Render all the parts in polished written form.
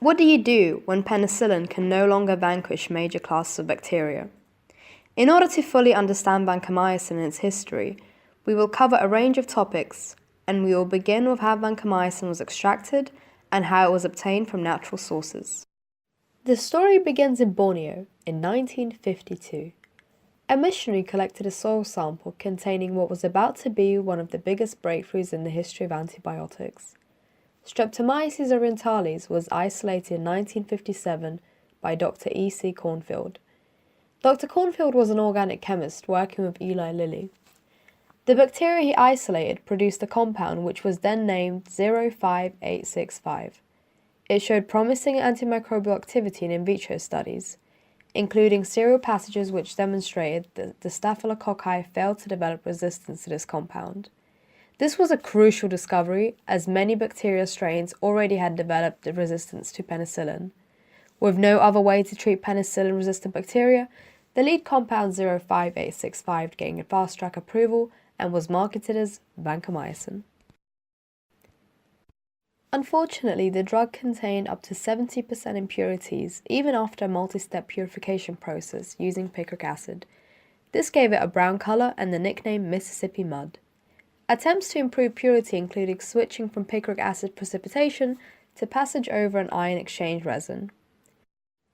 What do you do when penicillin can no longer vanquish major classes of bacteria? In order to fully understand vancomycin and its history, we will cover a range of topics, and we will begin with how vancomycin was extracted and how it was obtained from natural sources. The story begins in Borneo in 1952. A missionary collected a soil sample containing what was about to be one of the biggest breakthroughs in the history of antibiotics. Streptomyces orientalis was isolated in 1957 by Dr. E.C. Cornfield. Dr. Cornfield was an organic chemist working with Eli Lilly. The bacteria he isolated produced a compound which was then named 05865. It showed promising antimicrobial activity in vitro studies, including serial passages which demonstrated that the staphylococci failed to develop resistance to this compound. This was a crucial discovery, as many bacterial strains already had developed resistance to penicillin. With no other way to treat penicillin-resistant bacteria, the lead compound 05865 gained a fast-track approval and was marketed as vancomycin. Unfortunately, the drug contained up to 70% impurities, even after a multi-step purification process using picric acid. This gave it a brown color and the nickname Mississippi Mud. Attempts to improve purity included switching from picric acid precipitation to passage over an ion exchange resin.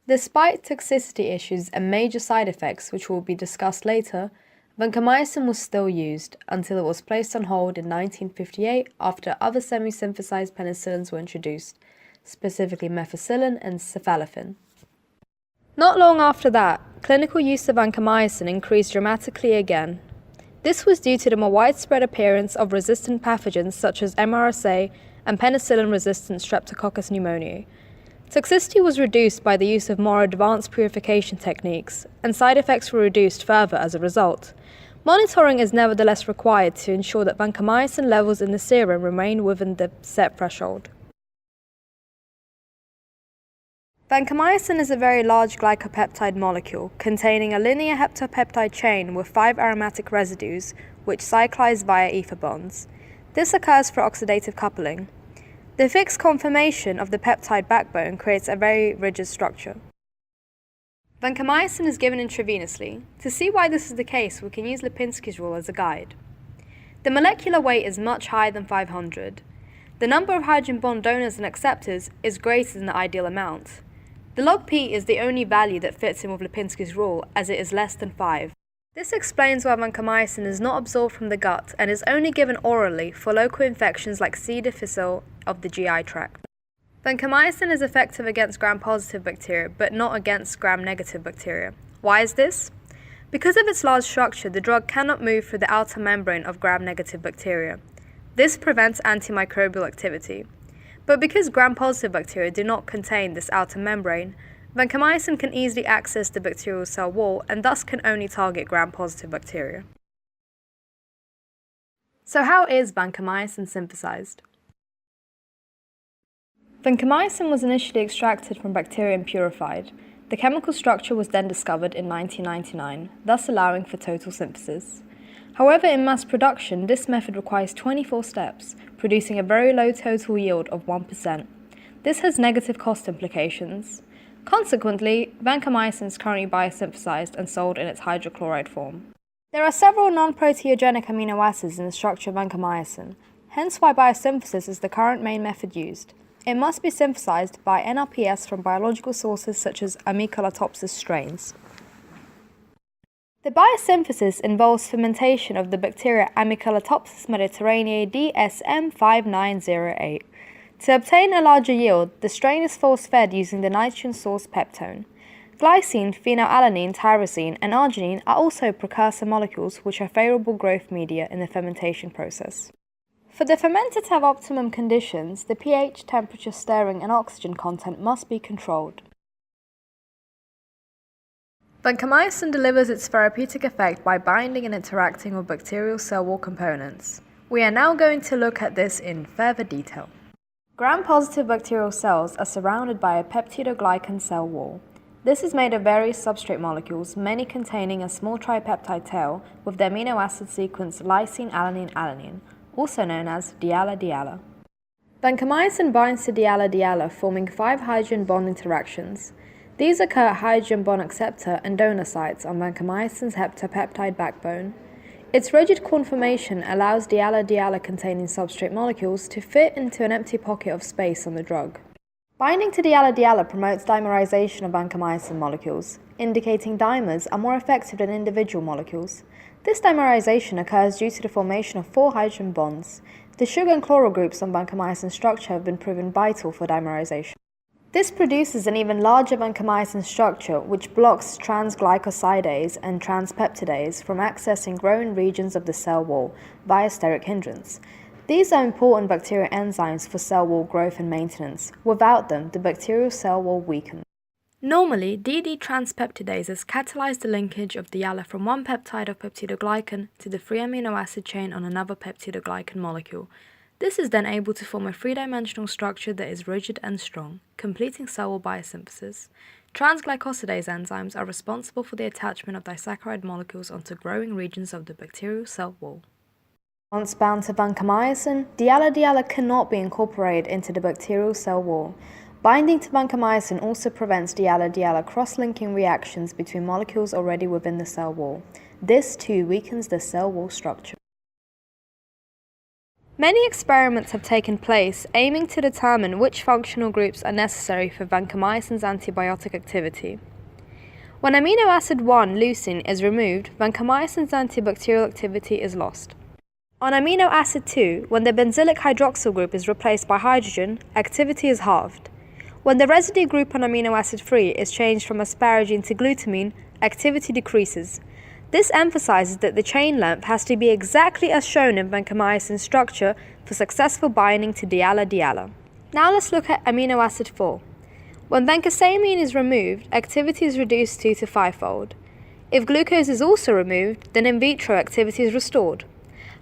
Despite toxicity issues and major side effects, which will be discussed later, vancomycin was still used until it was placed on hold in 1958 after other semi-synthesized penicillins were introduced, specifically methicillin and cephalofin. Not long after that, clinical use of vancomycin increased dramatically again. This was due to the more widespread appearance of resistant pathogens such as MRSA and penicillin-resistant Streptococcus pneumoniae. Toxicity was reduced by the use of more advanced purification techniques, and side effects were reduced further as a result. Monitoring is nevertheless required to ensure that vancomycin levels in the serum remain within the set threshold. Vancomycin is a very large glycopeptide molecule containing a linear heptapeptide chain with 5 aromatic residues which cyclize via ether bonds. This occurs for oxidative coupling. The fixed conformation of the peptide backbone creates a very rigid structure. Vancomycin is given intravenously. To see why this is the case, we can use Lipinski's rule as a guide. The molecular weight is much higher than 500. The number of hydrogen bond donors and acceptors is greater than the ideal amount. The log P is the only value that fits in with Lipinski's rule, as it is less than 5. This explains why vancomycin is not absorbed from the gut and is only given orally for local infections like C. difficile of the GI tract. Vancomycin is effective against gram-positive bacteria, but not against gram-negative bacteria. Why is this? Because of its large structure, the drug cannot move through the outer membrane of gram-negative bacteria. This prevents antimicrobial activity. But because gram-positive bacteria do not contain this outer membrane, vancomycin can easily access the bacterial cell wall and thus can only target gram-positive bacteria. So how is vancomycin synthesized? Vancomycin was initially extracted from bacteria and purified. The chemical structure was then discovered in 1999, thus allowing for total synthesis. However, in mass production, this method requires 24 steps, producing a very low total yield of 1%. This has negative cost implications. Consequently, vancomycin is currently biosynthesized and sold in its hydrochloride form. There are several non-proteogenic amino acids in the structure of vancomycin, hence why biosynthesis is the current main method used. It must be synthesized by NRPS from biological sources such as Amycalotopsis strains. The biosynthesis involves fermentation of the bacteria Amycalotopsis mediterraneae DSM5908. To obtain a larger yield, the strain is force-fed using the nitrogen source peptone. Glycine, phenylalanine, tyrosine, and arginine are also precursor molecules which are favorable growth media in the fermentation process. For the fermenter to have optimum conditions, the pH, temperature, stirring, and oxygen content must be controlled. Vancomycin delivers its therapeutic effect by binding and interacting with bacterial cell wall components. We are now going to look at this in further detail. Gram-positive bacterial cells are surrounded by a peptidoglycan cell wall. This is made of various substrate molecules, many containing a small tripeptide tail with the amino acid sequence lysine-alanine-alanine, also known as diala-diala. Vancomycin binds to diala-diala, forming 5 hydrogen bond interactions. These occur at hydrogen bond acceptor and donor sites on vancomycin's heptapeptide backbone. Its rigid conformation allows diala-diala containing substrate molecules to fit into an empty pocket of space on the drug. Binding to diala-diala promotes dimerization of vancomycin molecules, indicating dimers are more effective than individual molecules. This dimerization occurs due to the formation of 4 hydrogen bonds. The sugar and chloral groups on vancomycin structure have been proven vital for dimerization. This produces an even larger vancomycin structure which blocks transglycosidase and transpeptidase from accessing growing regions of the cell wall via steric hindrance. These are important bacterial enzymes for cell wall growth and maintenance. Without them, the bacterial cell wall weakens. Normally, DD transpeptidases catalyze the linkage of diala from one peptide of peptidoglycan to the 3 amino acid chain on another peptidoglycan molecule. This is then able to form a 3-dimensional structure that is rigid and strong, completing cell wall biosynthesis. Transglycosidase enzymes are responsible for the attachment of disaccharide molecules onto growing regions of the bacterial cell wall. Once bound to vancomycin, diala-diala cannot be incorporated into the bacterial cell wall. Binding to vancomycin also prevents diala-diala cross-linking reactions between molecules already within the cell wall. This too weakens the cell wall structure. Many experiments have taken place aiming to determine which functional groups are necessary for vancomycin's antibiotic activity. When amino acid 1, leucine, is removed, vancomycin's antibacterial activity is lost. On amino acid 2, when the benzylic hydroxyl group is replaced by hydrogen, activity is halved. When the residue group on amino acid 3 is changed from asparagine to glutamine, activity decreases. This emphasizes that the chain length has to be exactly as shown in vancomycin's structure for successful binding to diala-diala. Now let's look at amino acid 4. When vancomycin is removed, activity is reduced 2 to 5-fold. If glucose is also removed, then in vitro activity is restored.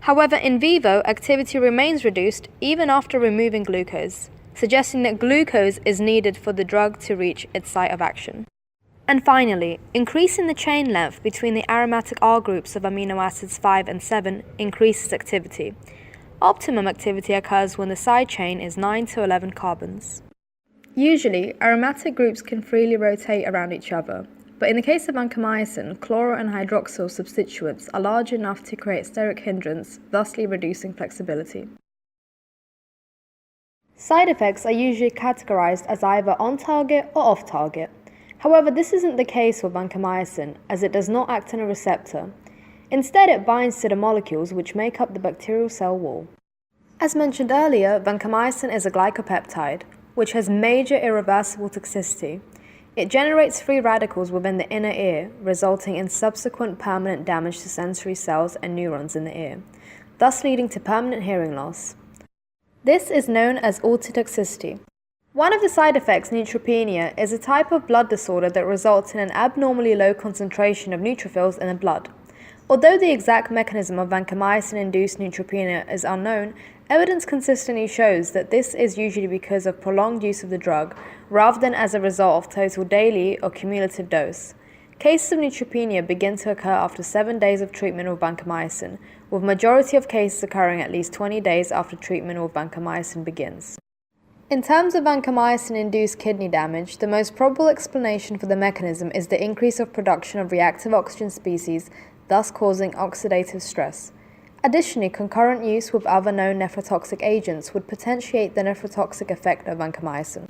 However, in vivo, activity remains reduced even after removing glucose, suggesting that glucose is needed for the drug to reach its site of action. And finally, increasing the chain length between the aromatic R groups of amino acids 5 and 7 increases activity. Optimum activity occurs when the side chain is 9 to 11 carbons. Usually, aromatic groups can freely rotate around each other, but in the case of vancomycin, chloro and hydroxyl substituents are large enough to create steric hindrance, thusly reducing flexibility. Side effects are usually categorized as either on-target or off-target. However, this isn't the case with vancomycin, as it does not act on a receptor. Instead, it binds to the molecules which make up the bacterial cell wall. As mentioned earlier, vancomycin is a glycopeptide, which has major irreversible toxicity. It generates free radicals within the inner ear, resulting in subsequent permanent damage to sensory cells and neurons in the ear, thus leading to permanent hearing loss. This is known as autotoxicity. One of the side effects, neutropenia, is a type of blood disorder that results in an abnormally low concentration of neutrophils in the blood. Although the exact mechanism of vancomycin-induced neutropenia is unknown, evidence consistently shows that this is usually because of prolonged use of the drug, rather than as a result of total daily or cumulative dose. Cases of neutropenia begin to occur after 7 days of treatment with vancomycin, with majority of cases occurring at least 20 days after treatment with vancomycin begins. In terms of vancomycin-induced kidney damage, the most probable explanation for the mechanism is the increase of production of reactive oxygen species, thus causing oxidative stress. Additionally, concurrent use with other known nephrotoxic agents would potentiate the nephrotoxic effect of vancomycin.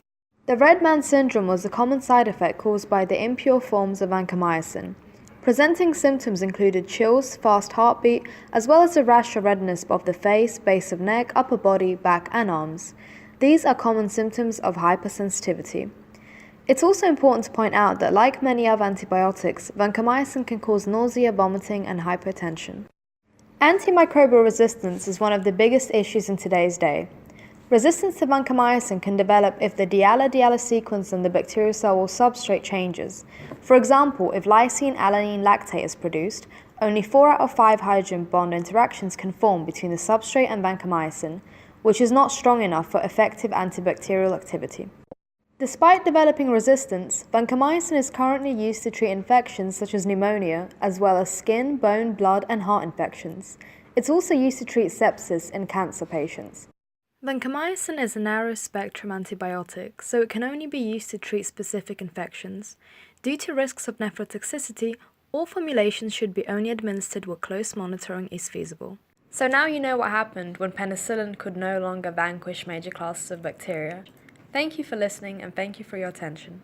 The red man syndrome was a common side effect caused by the impure forms of vancomycin. Presenting symptoms included chills, fast heartbeat, as well as a rash or redness of the face, base of neck, upper body, back, and arms. These are common symptoms of hypersensitivity. It's also important to point out that, like many other antibiotics, vancomycin can cause nausea, vomiting, and hypotension. Antimicrobial resistance is one of the biggest issues in today's day. Resistance to vancomycin can develop if the diala-diala sequence on the bacterial cell wall substrate changes. For example, if lysine-alanine lactate is produced, only 4 out of 5 hydrogen bond interactions can form between the substrate and vancomycin, which is not strong enough for effective antibacterial activity. Despite developing resistance, vancomycin is currently used to treat infections such as pneumonia, as well as skin, bone, blood, and heart infections. It's also used to treat sepsis in cancer patients. Vancomycin is a narrow-spectrum antibiotic, so it can only be used to treat specific infections. Due to risks of nephrotoxicity, all formulations should be only administered where close monitoring is feasible. So now you know what happened when penicillin could no longer vanquish major classes of bacteria. Thank you for listening and thank you for your attention.